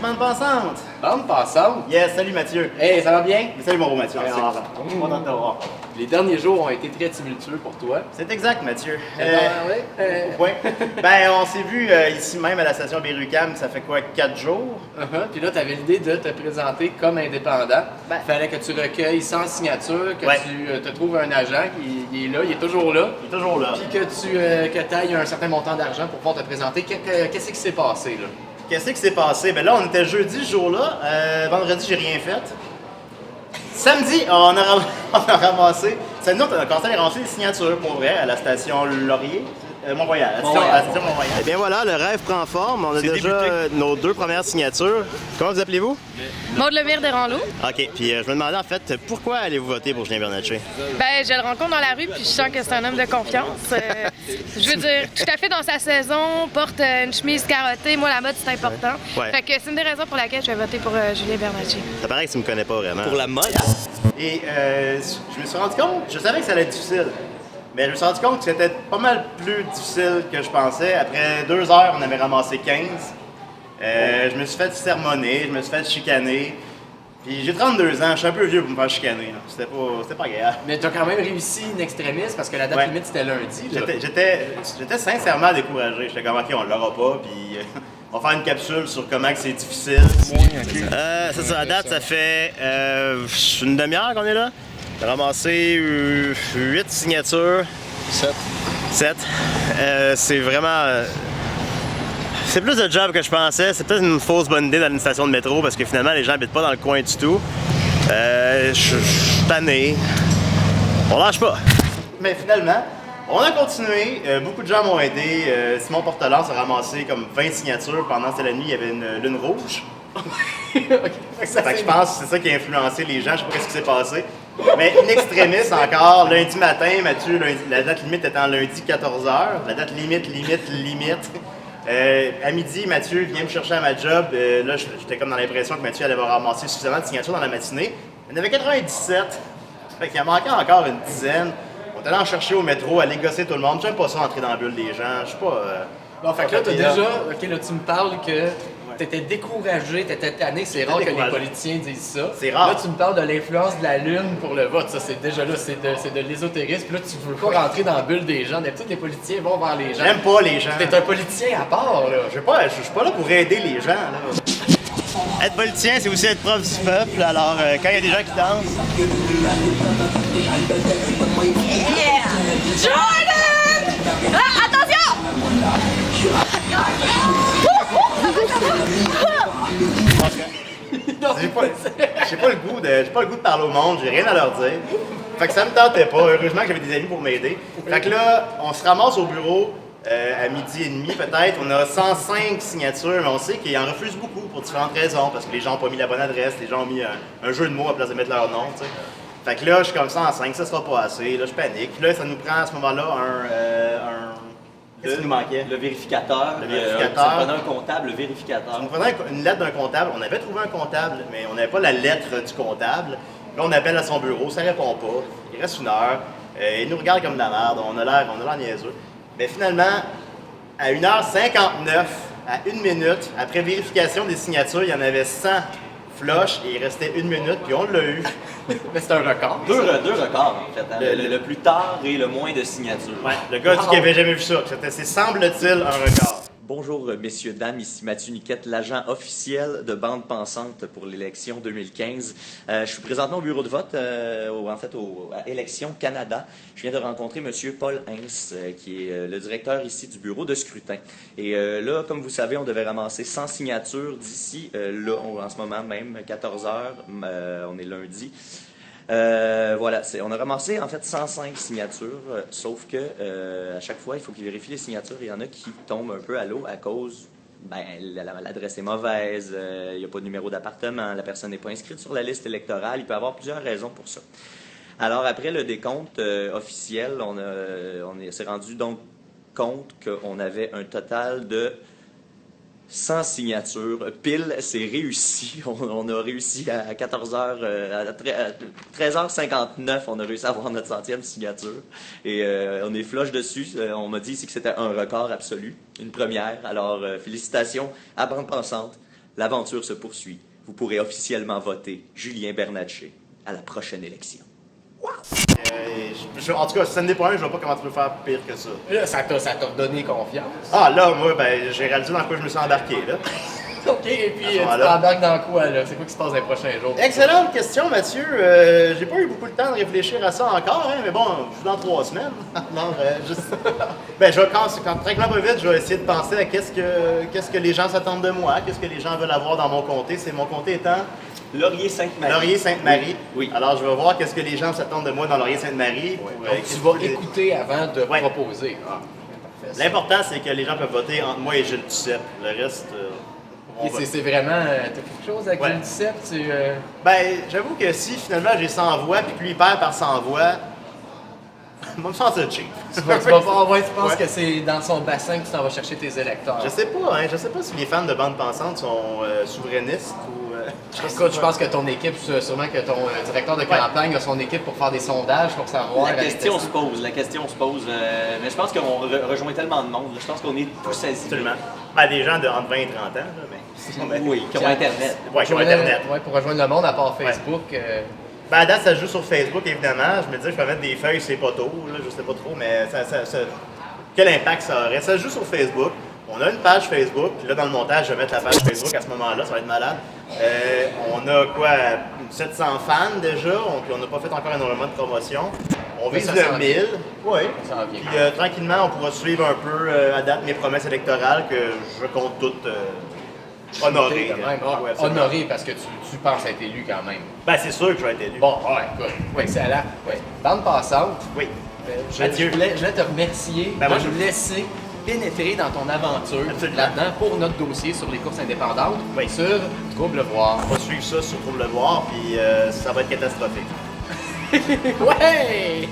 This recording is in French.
bande passante! Bande passante? Yes, salut Mathieu! Hey, ça va bien? Salut mon beau Mathieu! Alors, Content de te voir. Les derniers jours ont été très tumultueux pour toi. C'est exact, Mathieu. Ouais. Ouais. Ben, on s'est vu ici même à la station Berry-UQAM, ça fait quoi, 4 jours? Puis là, tu avais l'idée de te présenter comme indépendant. Ben. Fallait que tu recueilles 100 signatures, que Ouais. tu te trouves un agent qui est là, il est toujours là. Il est toujours là. Puis que tu ailles un certain montant d'argent pour pouvoir te présenter. Qu'est-ce qui s'est passé là? Qu'est-ce qui s'est passé? Ben là, on était jeudi ce jour-là. Vendredi, j'ai rien fait. Samedi, on a ramassé. Samedi, on a commencé à ramasser des signatures pour vrai à la station Laurier. Mont-Royal. À la station Mont-Royal. Eh bien voilà, le rêve prend forme. On a déjà nos 2 premières signatures. Comment vous appelez-vous? Maude Lemire de Ranlot. OK. Puis je me demandais en fait, pourquoi allez-vous voter pour Julien Bernatchez? Ben, je le rencontre dans la rue puis je sens que c'est un homme de confiance. Je veux dire, tout à fait dans sa saison, porte une chemise carottée. Moi, la mode, c'est important. Ouais. Fait que c'est une des raisons pour laquelle je vais voter pour Julien Bernatchez. Ça paraît que tu me connais pas vraiment. Pour la mode? Et je me suis rendu compte, je savais que ça allait être difficile, mais je me suis rendu compte que c'était pas mal plus difficile que je pensais. Après 2 heures, on avait ramassé 15. Je me suis fait sermonner, je me suis fait chicaner. Puis j'ai 32 ans, je suis un peu vieux pour me faire chicaner. là. C'était pas agréable. Mais tu as quand même réussi in extremis parce que la date Ouais. limite c'était lundi. Là. J'étais sincèrement découragé. J'étais comme, OK, on l'aura pas, puis on va faire une capsule sur comment que c'est difficile. C'est ça, à date, ça fait une demi-heure qu'on est là. J'ai ramassé 8 signatures. 7. C'est vraiment... c'est plus de job que je pensais. C'est peut-être une fausse bonne idée dans une station de métro parce que finalement, les gens habitent pas dans le coin du tout. Je suis tanné. On lâche pas. Mais finalement, on a continué. Beaucoup de gens m'ont aidé. Simon Portelance a ramassé comme 20 signatures. Pendant que c'était la nuit, il y avait une lune rouge. Okay. Fait que je pense que c'est ça qui a influencé les gens. Je sais pas ce qui s'est passé. Mais in extremis encore, lundi matin, Mathieu, la date limite étant lundi 14h. La date limite. À midi, Mathieu vient me chercher à ma job. Là, j'étais comme dans l'impression que Mathieu allait avoir ramassé suffisamment de signatures dans la matinée. Il y en avait 97. Fait qu'il en manquait encore une dizaine. On est allé en chercher au métro, aller gosser tout le monde. J'aime pas ça entrer dans la bulle des gens. Je suis pas. Bon, fait que là, t'as déjà. Ok, là, tu me parles que t'étais découragé, t'étais tanné. C'est rare que les politiciens disent ça. C'est rare. Là, tu me parles de l'influence de la Lune pour le vote. Ça, c'est déjà là, c'est de l'ésotérisme. Puis là, tu veux pas rentrer dans la bulle des gens. D'habitude, les politiciens vont vers les gens. J'aime pas les gens. T'es un politicien à part, là. Je suis pas là pour aider les gens. Là. Être politicien, c'est aussi être prof du peuple. Alors, quand il y a des gens qui dansent. Yeah! Jordan! Ah, attention! J'ai pas le goût de parler au monde, j'ai rien à leur dire. Fait que ça me tentait pas. Heureusement que j'avais des amis pour m'aider. Fait que là, on se ramasse au bureau à midi et demi peut-être. On a 105 signatures, mais on sait qu'ils en refusent beaucoup pour différentes raisons. Parce que les gens ont pas mis la bonne adresse, les gens ont mis un jeu de mots à place de mettre leur nom, tu sais. Fait que là, je suis comme 105, ça sera pas assez. Là, je panique. Puis là, ça nous prend à ce moment-là Qu'est-ce qui nous manquait? Le vérificateur. Le vérificateur. Ça prenait un comptable, le vérificateur. Ça nous prenait une lettre d'un comptable. On avait trouvé un comptable, mais on n'avait pas la lettre du comptable. Là, on appelle à son bureau, ça répond pas. Il reste une heure. Il nous regarde comme de la merde. On a l'air niaiseux. Mais finalement, à 1h59, à 1 minute, après vérification des signatures, il y en avait 100 flush et il restait 1 minute, puis on l'a eu. Mais c'est un record. Deux records, en fait. Hein. Le plus tard et le moins de signatures. Ouais, le gars dit qu'il avait jamais vu ça. C'est, semble-t-il, un record. Bonjour, messieurs, dames, ici Mathieu Niquette, l'agent officiel de Bande Pensante pour l'élection 2015. Je suis présentement au bureau de vote, à Élections Canada. Je viens de rencontrer monsieur Paul Hens, qui est le directeur ici du bureau de scrutin. Et là, comme vous savez, on devait ramasser 100 signatures d'ici, là, en ce moment même, 14 heures, on est lundi. Voilà, on a ramassé en fait 105 signatures, sauf que à chaque fois, il faut qu'ils vérifient les signatures. Il y en a qui tombent un peu à l'eau à cause, l'adresse est mauvaise, il n'y a pas de numéro d'appartement, la personne n'est pas inscrite sur la liste électorale. Il peut y avoir plusieurs raisons pour ça. Alors après le décompte officiel, on s'est rendu donc compte qu'on avait un total de 100 signatures. Pile, c'est réussi. On a réussi à 14h, à 13h59, on a réussi à avoir notre 100e signature. Et on est flush dessus. On m'a dit ici que c'était un record absolu, une première. Alors, félicitations à Bande Pensante. l'aventure se poursuit. Vous pourrez officiellement voter Julien Bernatchez à la prochaine élection. En tout cas, si ça ne dépend pas, je vois pas comment tu peux faire pire que ça. Là, ça t'a donné confiance. Ah là, moi, ben, j'ai réalisé dans quoi je me suis embarqué, là. OK, et puis À ce tu moment-là. t'embarques dans quoi, là? C'est quoi qui se passe dans les prochains jours? Excellente question, Mathieu. J'ai pas eu beaucoup de temps de réfléchir à ça encore, hein, mais bon, je suis dans 3 semaines. Non, juste... Ben, quand tranquillement pas vite, je vais essayer de penser à qu'est-ce que les gens s'attendent de moi, qu'est-ce que les gens veulent avoir dans mon comté. C'est mon comté étant Laurier-Sainte-Marie. Laurier-Sainte-Marie. Oui. Alors, je vais voir qu'est-ce que les gens s'attendent de moi dans Laurier-Sainte-Marie. pour, Donc, qu'est-ce tu vas que- écouter avant de Ouais. proposer. Ah, parfait, ça. L'important, c'est que les gens peuvent voter entre moi et Gilles Duceppe. Le reste, on Ok, va. c'est vraiment... T'as quelque chose avec Ouais. le 17? Ben, j'avoue que si finalement j'ai 100 voix puis que lui perd par 100 voix, moi, me sens ça cheap. Tu vas pas, ouais, tu penses Ouais. que c'est dans son bassin que tu t'en vas chercher tes électeurs. Je sais pas, hein, je sais pas si les fans de bande pensante sont souverainistes ou. Écoute, je pense que ton équipe, sûrement que ton directeur de campagne a son équipe pour faire des sondages pour savoir. La question se pose, mais je pense qu'on rejoint tellement de monde. Là. Je pense qu'on est tous azimuts. Absolument. Ben, des gens de entre 20 et 30 ans, là, ben. Oui, qui ont Internet. Ouais, qui ont Internet. Ouais, pour rejoindre le monde à part Facebook. Ben, à date, ça se joue sur Facebook, évidemment. Je me disais que je peux mettre des feuilles, c'est pas tôt, là, je sais pas trop, mais quel impact ça aurait? Ça se joue sur Facebook. On a une page Facebook, puis là, dans le montage, je vais mettre la page Facebook à ce moment-là, ça va être malade. On a quoi, 700 fans déjà, puis on n'a pas fait encore énormément de promotion. On Mais vise ça le s'en 1000. Oui. Ça s'en vient. Puis tranquillement, on pourra suivre un peu à date mes promesses électorales que je compte toutes honorer. Quand même. Ouais, absolument. Honoré parce que tu penses être élu quand même. Ben, c'est sûr que je vais être élu. Bon, ouais, écoute. Excellent. Ouais. Bande passante. Oui. Je Adieu. voulais te remercier Ben, moi, de je- nous laisser pénétrer dans ton aventure Absolument. là-dedans pour notre dossier sur les courses indépendantes Oui. sur Trouble Voir. On va suivre ça sur Trouble le Voir, puis ça va être catastrophique. Ouais!